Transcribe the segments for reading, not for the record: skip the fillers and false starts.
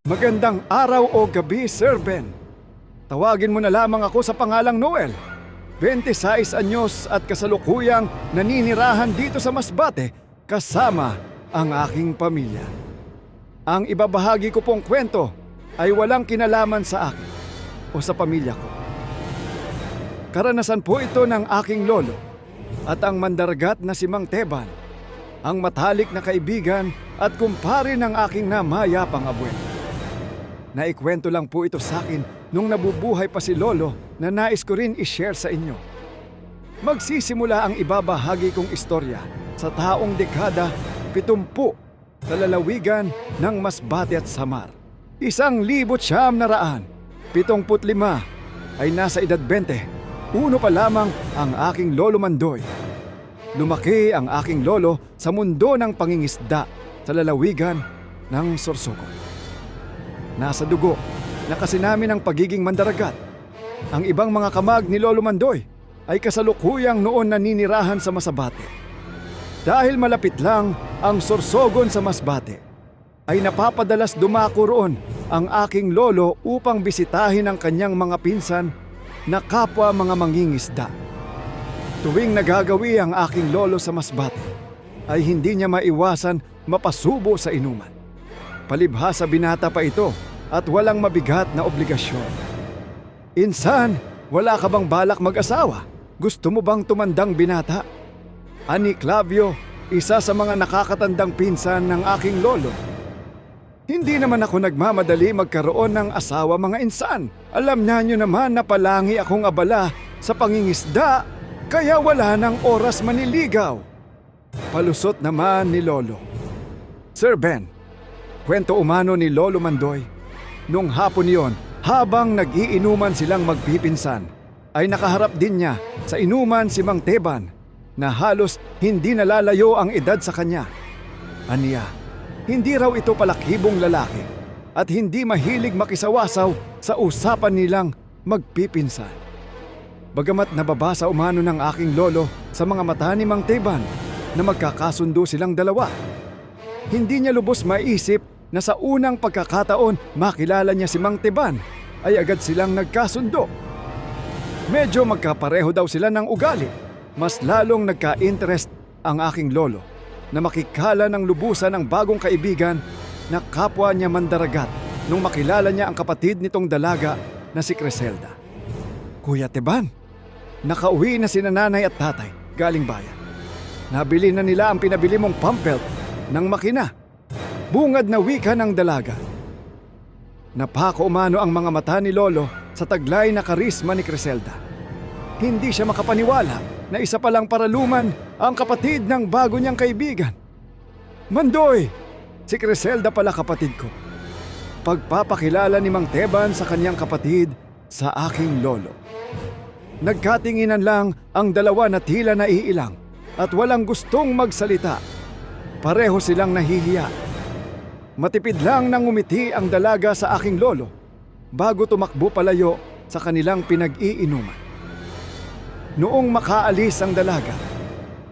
Magandang araw o gabi, Sir Ben. Tawagin mo na lamang ako sa pangalang Noel. 26 anyos at kasalukuyang naninirahan dito sa Masbate kasama ang aking pamilya. Ang ibabahagi ko pong kwento ay walang kinalaman sa akin o sa pamilya ko. Karanasan po ito ng aking lolo at ang mandaragat na si Mang Teban, ang matalik na kaibigan at kumpare ng aking namayapang abuelo. Naikwento lang po ito sa akin nung nabubuhay pa si Lolo na nais ko rin i-share sa inyo. Magsisimula ang ibabahagi kong istorya sa taong dekada 70 sa lalawigan ng Masbate at Samar. 1975 ay nasa edad 20. Uno pa lamang ang aking lolo Mandoy. Lumaki ang aking lolo sa mundo ng pangingisda sa lalawigan ng Sorsogon. Nasa dugo na kasi namin ang pagiging mandaragat. Ang ibang mga kamag ni Lolo Mandoy ay kasalukuyang noon naninirahan sa Masbate. Dahil malapit lang ang Sorsogon sa Masbate, ay napapadalas dumako roon ang aking lolo upang bisitahin ang kanyang mga pinsan na kapwa mga mangingisda. Tuwing nagagawi ang aking lolo sa Masbate, ay hindi niya maiwasan mapasubo sa inuman. Palibhasa binata pa ito at walang mabigat na obligasyon. Insan, wala ka bang balak mag-asawa? Gusto mo bang tumandang binata? Ani Clavio, isa sa mga nakakatandang pinsan ng aking lolo. Hindi naman ako nagmamadali magkaroon ng asawa, mga insan. Alam niyo naman na palangi akong abala sa pangingisda, kaya wala ng oras maniligaw. Palusot naman ni Lolo. Sir Ben, kwento umano ni Lolo Mandoy. Nung hapon niyon, habang nag-iinuman silang magpipinsan, ay nakaharap din niya sa inuman si Mang Teban na halos hindi nalalayo ang edad sa kanya. Aniya, hindi raw ito palakibong lalaki at hindi mahilig makisawasaw sa usapan nilang magpipinsan. Bagamat nababasa umano ng aking lolo sa mga mata ni Mang Teban na magkakasundo silang dalawa, hindi niya lubos maisip na sa unang pagkakataon makilala niya si Mang Teban ay agad silang nagkasundo. Medyo magkapareho daw sila ng ugali. Mas lalong nagka-interest ang aking lolo na makikala ng lubusan ng bagong kaibigan na kapwa niya mandaragat nung makilala niya ang kapatid nitong dalaga na si Criselda. Kuya Teban, nakauwi na sina nanay at tatay galing bayan. Nabili na nila ang pinabili mong pump belt ng makina. Bungad na wika ng dalaga. Napako umano ang mga mata ni Lolo sa taglay na karisma ni Criselda. Hindi siya makapaniwala na isa palang paraluman ang kapatid ng bago niyang kaibigan. Mandoy, si Criselda pala kapatid ko. Pagpapakilala ni Mang Teban sa kanyang kapatid sa aking lolo. Nagkatinginan lang ang dalawa na tila naiilang at walang gustong magsalita. Pareho silang nahihiya. Matipid lang nang umiti ang dalaga sa aking lolo bago tumakbo palayo sa kanilang pinag-iinuman. Noong makaalis ang dalaga,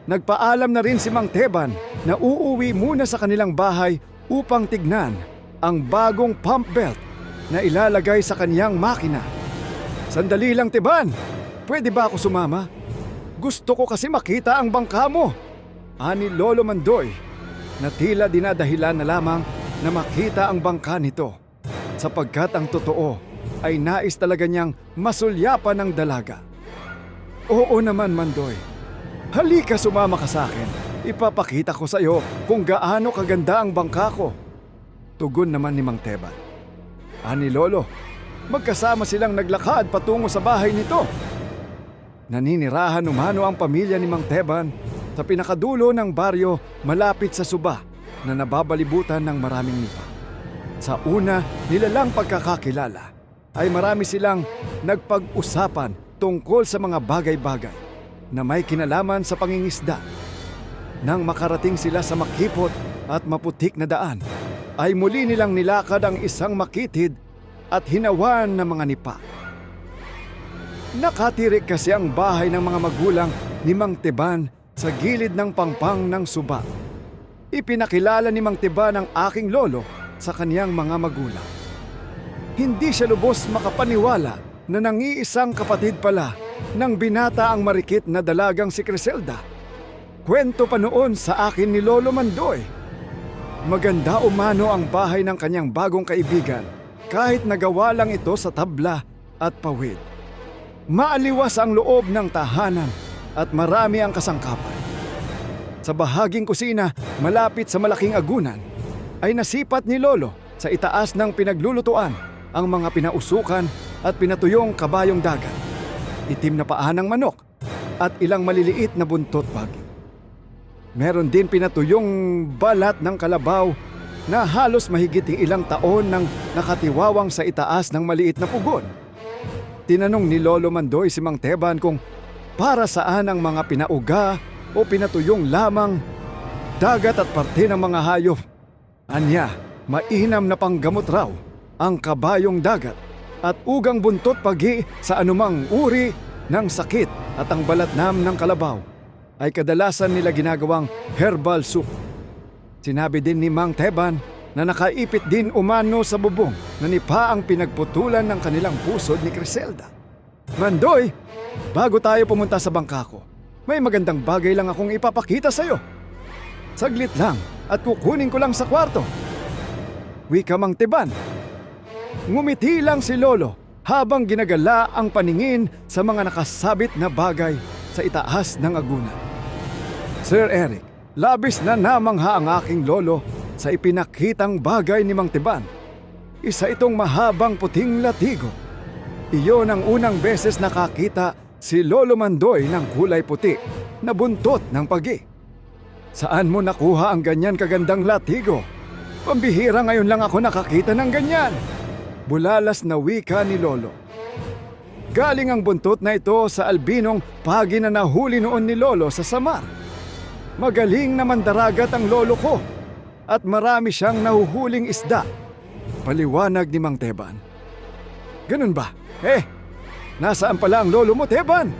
nagpaalam na rin si Mang Teban na uuwi muna sa kanilang bahay upang tignan ang bagong pump belt na ilalagay sa kanyang makina. Sandali lang, Teban! Pwede ba ako sumama? Gusto ko kasi makita ang bangka mo, ani Lolo Mandoy, na tila dinadahilan na lamang na makita ang bangka nito, sapagkat ang totoo ay nais talaga niyang masulyapan ng dalaga. Oo naman, Mandoy. Halika, sumama ka sa akin. Ipapakita ko sa iyo kung gaano kaganda ang bangka ko. Tugon naman ni Mang Teban. Ani Lolo, magkasama silang naglakad patungo sa bahay nito. Naninirahan umano ang pamilya ni Mang Teban sa pinakadulo ng baryo malapit sa Suba na nababalibutan ng maraming nipa. Sa una nilalang pagkakakilala ay marami silang nagpag-usapan tungkol sa mga bagay-bagay na may kinalaman sa pangingisda. Nang makarating sila sa makipot at maputik na daan, ay muli nilang nilakad ang isang makitid at hinawan ng mga nipa. Nakatirik kasi ang bahay ng mga magulang ni Mang Teban sa gilid ng pangpang ng Suba. Ipinakilala ni Mang Teban ang aking lolo sa kaniyang mga magulang. hindi siya lubos makapaniwala na nangiisang kapatid pala ng binata ang marikit na dalagang si Criselda. Kwento pa noon sa akin ni Lolo Mandoy. Maganda umano ang bahay ng kanyang bagong kaibigan kahit nagawa lang ito sa tabla at pawid. Maaliwas ang loob ng tahanan at marami ang kasangkapan. Sa bahaging kusina malapit sa malaking agunan ay nasipat ni Lolo sa itaas ng pinaglulutuan ang mga pinausukan at pinatuyong kabayong dagat, itim na paa ng manok at ilang maliliit na buntot bagi. Meron din pinatuyong balat ng kalabaw na halos mahigit ilang taon nang nakatiwawang sa itaas ng maliit na pugon. Tinanong ni Lolo Mandoy si Mang Teban kung para saan ang mga pinauga o pinatuyong lamang, dagat at parte ng mga hayop. Anya, mainam na panggamot raw ang kabayong dagat at ugang buntot pagi sa anumang uri ng sakit at ang balatnam ng kalabaw ay kadalasan nila ginagawang herbal soup. Sinabi din ni Mang Teban na nakaipit din umano sa bubong na nipa ang pinagputulan ng kanilang pusod ni Criselda. Mandoy, bago tayo pumunta sa bangka ko, may magandang bagay lang akong ipapakita sa'yo. Saglit lang at kukunin ko lang sa kwarto. Wika Mang Teban. Ngumiti lang si Lolo habang ginagala ang paningin sa mga nakasabit na bagay sa itaas ng agunan. Sir Eric, labis na namangha ang aking lolo sa ipinakitang bagay ni Mang Teban. Isa itong mahabang puting latigo. Iyon ang unang beses nakakita si Lolo Mandoy ng kulay puti na buntot ng pagi. Saan mo nakuha ang ganyan kagandang latigo? Pambihira ngayon lang ako nakakita ng ganyan. Bulalas na wika ni Lolo. Galing ang buntot na ito sa albinong pagi na nahuli noon ni Lolo sa Samar. Magaling na mandaragat ang lolo ko at marami siyang nahuhuling isda. Paliwanag ni Mang Teban. Ganun ba? Nasaan pala ang lolo mo, Teban?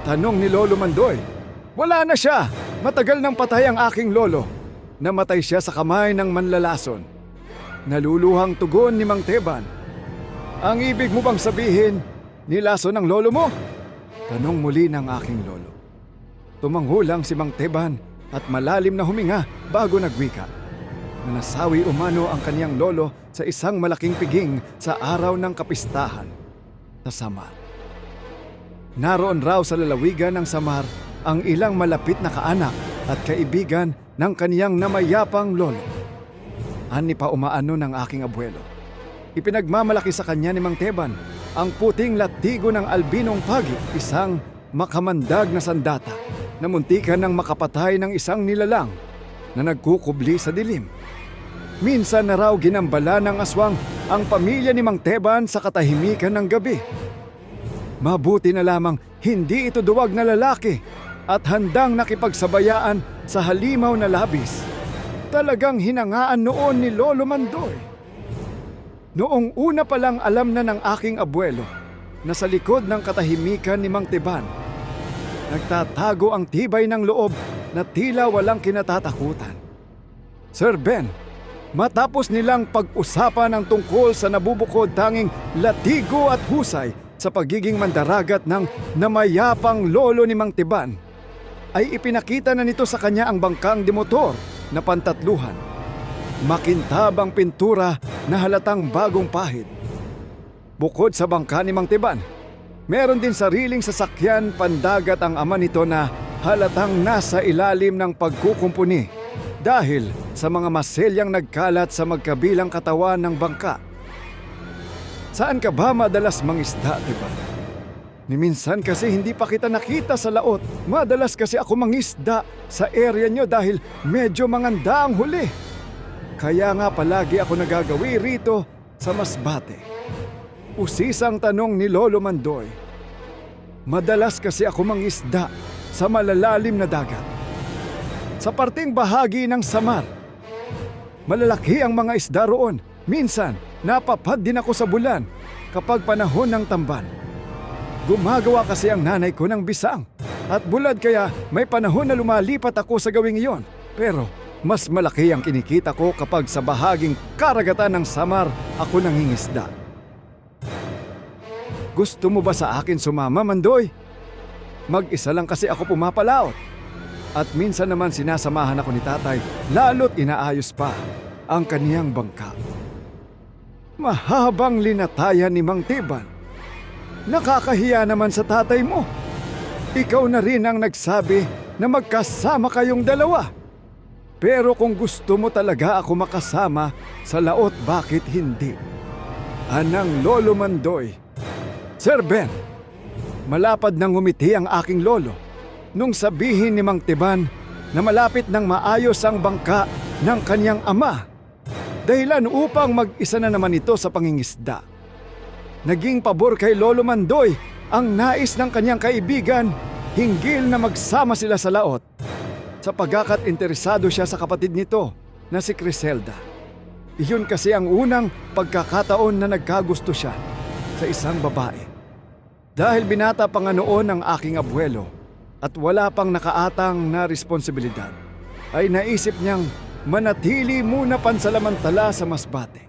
Tanong ni Lolo Mandoy. Wala na siya. Matagal nang patay ang aking lolo. Namatay siya sa kamay ng manlalason. Naluluhang tugon ni Mang Teban. Ang ibig mo bang sabihin, nilason ang lolo mo? Tanong muli ng aking lolo. Tumanghulang si Mang Teban at malalim na huminga bago nagwika. Na nasawi umano ang kaniyang lolo sa isang malaking piging sa araw ng kapistahan sa Samar. Naroon raw sa lalawigan ng Samar ang ilang malapit na kaanak at kaibigan ng kaniyang namayapang lolo. Ani pa umaano ng aking abuelo. Ipinagmamalaki sa kanya ni Mang Teban ang puting latigo ng albinong pagi, isang makamandag na sandata na muntikan ng makapatay ng isang nilalang na nagkukubli sa dilim. Minsan na raw ginambala ng aswang ang pamilya ni Mang Teban sa katahimikan ng gabi. Mabuti na lamang hindi ito duwag na lalaki at handang nakipagsabayaan sa halimaw na labis. Talagang hinangaan noon ni Lolo Mandoy. Noong una pa lang alam na ng aking abuelo na sa likod ng katahimikan ni Mang Teban, nagtatago ang tibay ng loob na tila walang kinatatakutan. Sir Ben, matapos nilang pag-usapan ang tungkol sa nabubukod tanging latigo at husay sa pagiging mandaragat ng namayapang lolo ni Mang Teban, ay ipinakita na nito sa kanya ang bangkang demotor na pantatluhan. Makintabang pintura na halatang bagong pahid. Bukod sa bangka ni Mang Teban, meron din sariling sasakyan pandagat ang ama nito na halatang nasa ilalim ng pagkukumpuni dahil sa mga maselyang nagkalat sa magkabilang katawan ng bangka. Saan ka ba madalas mangisda, Teban? Ni minsan kasi hindi pa kita nakita sa laot. Madalas kasi ako mangisda sa area nyo dahil medyo manganda ang huli. Kaya nga palagi ako nagagawi rito sa Masbate. Usisang tanong ni Lolo Mandoy. Madalas kasi ako mangisda sa malalalim na dagat. Sa parteng bahagi ng Samar. Malalaki ang mga isda roon. Minsan, napapad din ako sa bulan kapag panahon ng tamban. Gumagawa kasi ang nanay ko ng bisang at bulad kaya may panahon na lumalipat ako sa gawing iyon. Pero mas malaki ang kinikita ko kapag sa bahaging karagatan ng Samar ako nangingisda. Gusto mo ba sa akin sumama, Mandoy? Mag-isa lang kasi ako pumapalaot. At minsan naman sinasamahan ako ni tatay, lalo't inaayos pa ang kaniyang bangka. Mahabang linatayan ni Mang Tiban. Nakakahiya naman sa tatay mo. Ikaw na rin ang nagsabi na magkasama kayong dalawa. Pero kung gusto mo talaga ako makasama sa laot, bakit hindi? Anang Lolo Mandoy. Sir Ben, malapad nang ngumiti ang aking lolo nung sabihin ni Mang Tiban na malapit nang maayos ang bangka ng kanyang ama. Dahilan upang mag-isa na naman ito sa pangingisda. Naging pabor kay Lolo Mandoy ang nais ng kanyang kaibigan hinggil na magsama sila sa laot. Sa pagkakat interesado siya sa kapatid nito na si Criselda. Iyon kasi ang unang pagkakataon na nagkagusto siya sa isang babae. Dahil binata pa nga noon ang aking abuelo at wala pang nakaatang na responsibilidad, ay naisip niyang manatili muna pansalamantala sa Masbate.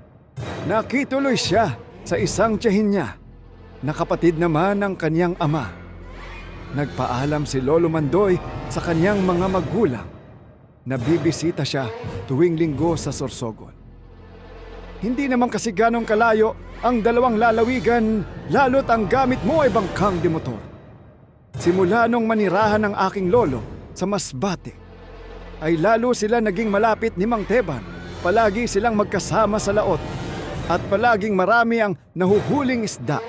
Nakituloy siya sa isang tiyahin niya na kapatid naman ng kanyang ama. Nagpaalam si Lolo Mandoy sa kanyang mga magulang na bibisita siya tuwing linggo sa Sorsogon. Hindi naman kasi ganong kalayo ang dalawang lalawigan, lalo't ang gamit mo ay bangkang demotor. Simula nung manirahan ng aking lolo sa Masbate, ay lalo sila naging malapit ni Mang Teban. Palagi silang magkasama sa laot at palaging marami ang nahuhuling isda.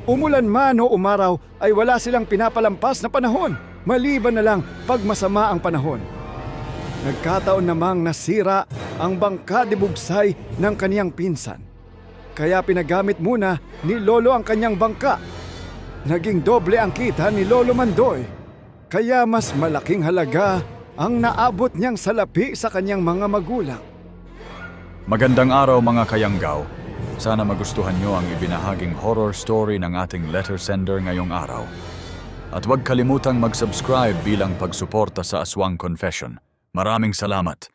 Umulan man o umaraw ay wala silang pinapalampas na panahon, maliban na lang pag masama ang panahon. Nagkataon namang nasira ang bangka de Bugsay ng kaniyang pinsan. Kaya pinagamit muna ni Lolo ang kanyang bangka. Naging doble ang kita ni Lolo Mandoy. Kaya mas malaking halaga ang naabot niyang salapi sa kanyang mga magulang. Magandang araw mga kayanggaw. Sana magustuhan nyo ang ibinahaging horror story ng ating letter sender ngayong araw. At huwag kalimutang mag-subscribe bilang pagsuporta sa Aswang Confession. Maraming salamat.